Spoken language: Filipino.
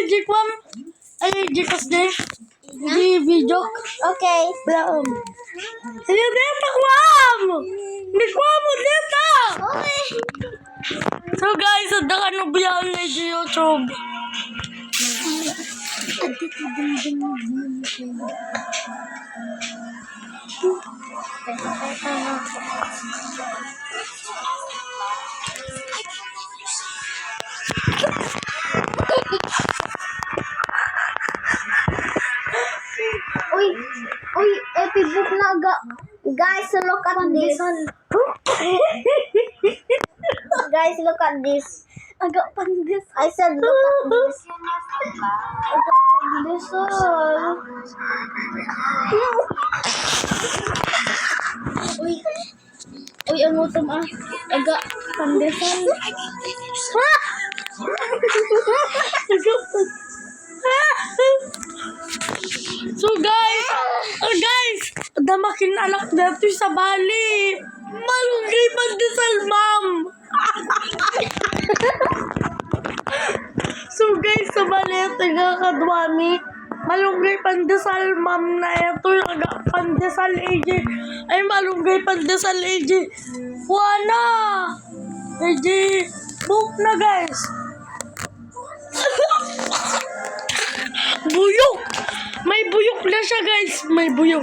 Jikwam. Ay, Jikas na. Di video. Okay. Blam. Sige, dito, Kwam! Hindi Kwam mo dito! Okay. So guys, ada ka na biyahe na sa YouTube. Uy, epic book na guys, look at this. Guys, look at this. Agak pandis. I said look at this. Agak pandesal. Uy, ang utom ah. Agak pandesal. So guys, ada makin anak dito sa Bali. Malunggay pandesal, ma'am. So guys, sa Bali, taga Kadwani, malunggay pandesal, ma'am na ito yung agak pandesal AJ. Ay, malunggay pandesal AJ. Wala. AJ, book na guys. Buyok! May buyok na siya, guys. May buyok.